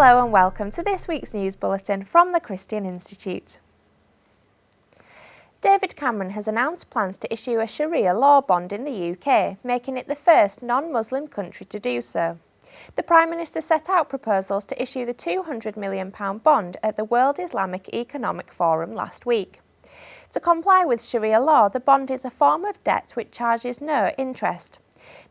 Hello and welcome to this week's news bulletin from the Christian Institute. David Cameron has announced plans to issue a Sharia Law Bond in the UK, making it the first non-Muslim country to do so. The Prime Minister set out proposals to issue the £200 million bond at the World Islamic Economic Forum last week. To comply with Sharia law, the bond is a form of debt which charges no interest.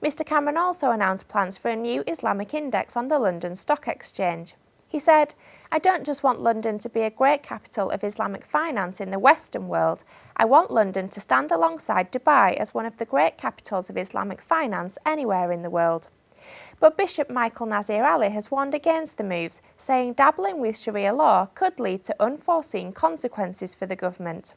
Mr Cameron also announced plans for a new Islamic index on the London Stock Exchange. He said, "I don't just want London to be a great capital of Islamic finance in the Western world, I want London to stand alongside Dubai as one of the great capitals of Islamic finance anywhere in the world." But Bishop Michael Nazir Ali has warned against the moves, saying dabbling with Sharia law could lead to unforeseen consequences for the government.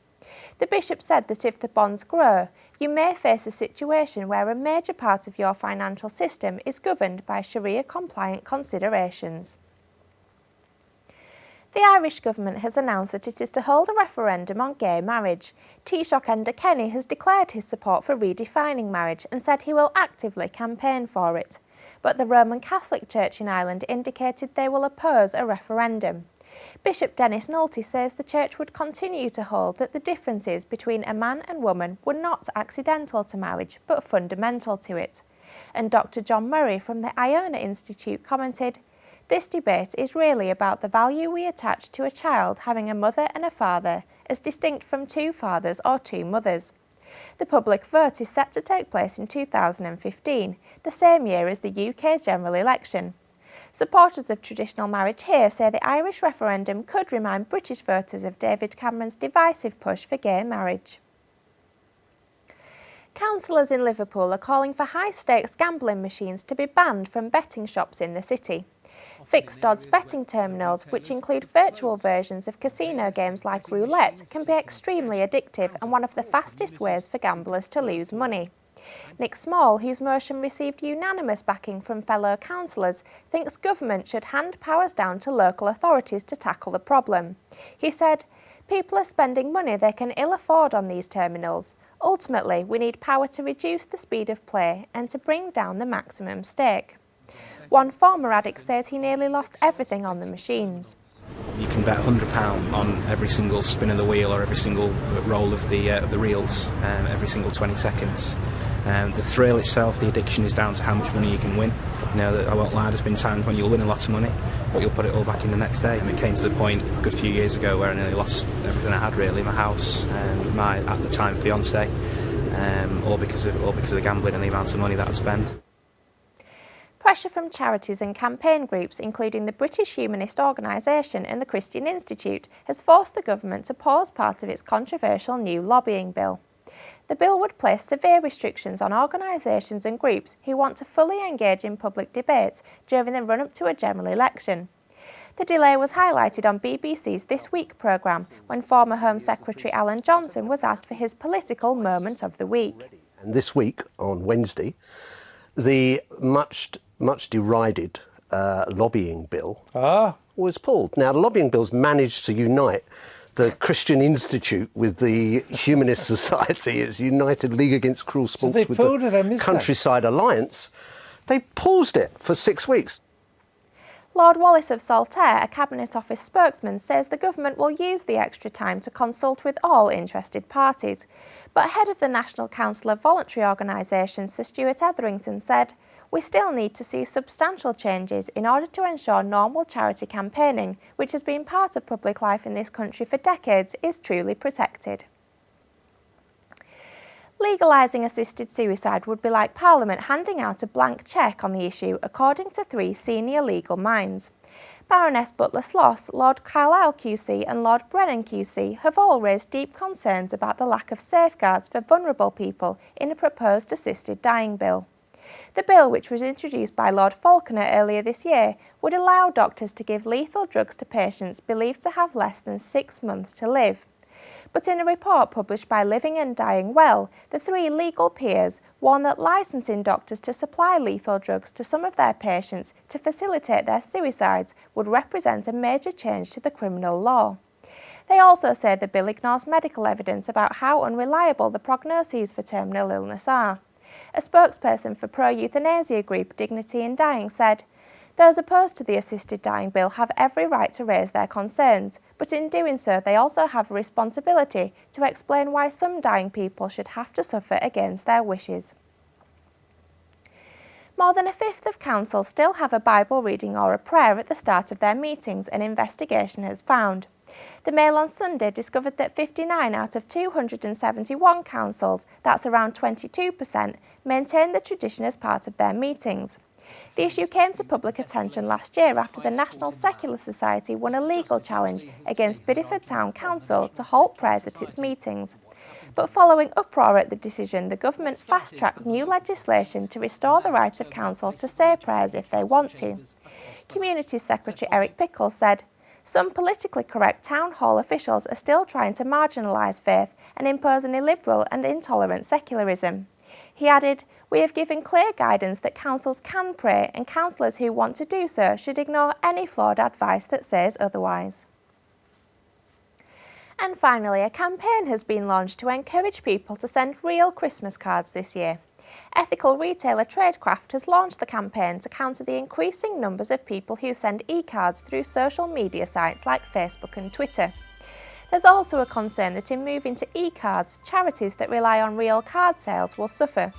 The bishop said that if the bonds grow, you may face a situation where a major part of your financial system is governed by Sharia-compliant considerations. The Irish government has announced that it is to hold a referendum on gay marriage. Taoiseach Enda Kenny has declared his support for redefining marriage and said he will actively campaign for it. But the Roman Catholic Church in Ireland indicated they will oppose a referendum. Bishop Dennis Nolte says the church would continue to hold that the differences between a man and woman were not accidental to marriage, but fundamental to it. And Dr John Murray from the Iona Institute commented, "This debate is really about the value we attach to a child having a mother and a father, as distinct from two fathers or two mothers." The public vote is set to take place in 2015, the same year as the UK general election. Supporters of traditional marriage here say the Irish referendum could remind British voters of David Cameron's divisive push for gay marriage. Councillors in Liverpool are calling for high-stakes gambling machines to be banned from betting shops in the city. Fixed odds betting terminals, which include virtual versions of casino games like roulette, can be extremely addictive and one of the fastest ways for gamblers to lose money. Nick Small, whose motion received unanimous backing from fellow councillors, thinks government should hand powers down to local authorities to tackle the problem. He said, "People are spending money they can ill afford on these terminals. Ultimately, we need power to reduce the speed of play and to bring down the maximum stake." One former addict says he nearly lost everything on the machines. You can bet £100 on every single spin of the wheel or every single roll of the reels, every single 20 seconds. The thrill itself, the addiction, is down to how much money you can win. You know, I won't lie, there's been times when you'll win a lot of money, but you'll put it all back in the next day. And it came to the point a good few years ago where I nearly lost everything I had, really, my house, my at the time fiance, all because of the gambling and the amount of money that I've spent. Pressure from charities and campaign groups, including the British Humanist organisation and the Christian Institute, has forced the government to pause part of its controversial new lobbying bill. The bill would place severe restrictions on organisations and groups who want to fully engage in public debate during the run-up to a general election. The delay was highlighted on BBC's This Week programme when former Home Secretary Alan Johnson was asked for his political moment of the week. And this week, on Wednesday, the much derided lobbying bill was pulled. Now, the lobbying bill's managed to unite the Christian Institute with the Humanist Society, its United League Against Cruel Sports with the Countryside Alliance. They paused it for 6 weeks. Lord Wallace of Saltaire, a Cabinet Office spokesman, says the government will use the extra time to consult with all interested parties. But head of the National Council of Voluntary Organisations, Sir Stuart Etherington, said, "We still need to see substantial changes in order to ensure normal charity campaigning, which has been part of public life in this country for decades, is truly protected." Legalising assisted suicide would be like Parliament handing out a blank cheque on the issue, according to 3 senior legal minds. Baroness Butler-Sloss, Lord Carlisle QC and Lord Brennan QC have all raised deep concerns about the lack of safeguards for vulnerable people in a proposed assisted dying bill. The bill, which was introduced by Lord Falconer earlier this year, would allow doctors to give lethal drugs to patients believed to have less than 6 months to live. But in a report published by Living and Dying Well, the 3 legal peers warn that licensing doctors to supply lethal drugs to some of their patients to facilitate their suicides would represent a major change to the criminal law. They also say the bill ignores medical evidence about how unreliable the prognoses for terminal illness are. A spokesperson for pro-euthanasia group Dignity in Dying said, Those opposed to the assisted dying bill have every right to raise their concerns, but in doing so they also have a responsibility to explain why some dying people should have to suffer against their wishes. More than a fifth of councils still have a Bible reading or a prayer at the start of their meetings, an investigation has found. The Mail on Sunday discovered that 59 out of 271 councils, that's around 22%, maintain the tradition as part of their meetings. The issue came to public attention last year after the National Secular Society won a legal challenge against Bideford Town Council to halt prayers at its meetings. But following uproar at the decision, the government fast-tracked new legislation to restore the right of councils to say prayers if they want to. Communities Secretary Eric Pickles said, "Some politically correct town hall officials are still trying to marginalise faith and impose an illiberal and intolerant secularism." He added, "We have given clear guidance that councils can pray and councillors who want to do so should ignore any flawed advice that says otherwise." And finally, a campaign has been launched to encourage people to send real Christmas cards this year. Ethical retailer Tradecraft has launched the campaign to counter the increasing numbers of people who send e-cards through social media sites like Facebook and Twitter. There's also a concern that in moving to e-cards, charities that rely on real card sales will suffer.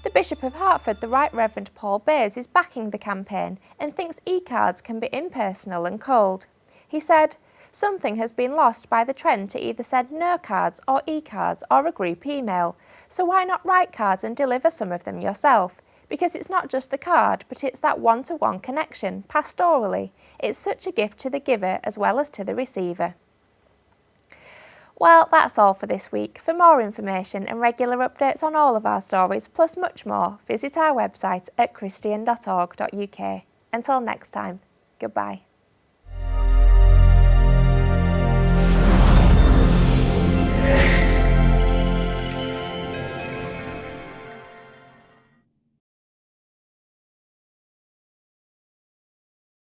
The Bishop of Hertford, the Right Reverend Paul Bayes, is backing the campaign and thinks e-cards can be impersonal and cold. He said, "Something has been lost by the trend to either send no cards or e-cards or a group email, so why not write cards and deliver some of them yourself? Because it's not just the card, but it's that one-to-one connection, pastorally. It's such a gift to the giver as well as to the receiver." Well, that's all for this week. For more information and regular updates on all of our stories, plus much more, visit our website at christian.org.uk. Until next time, goodbye.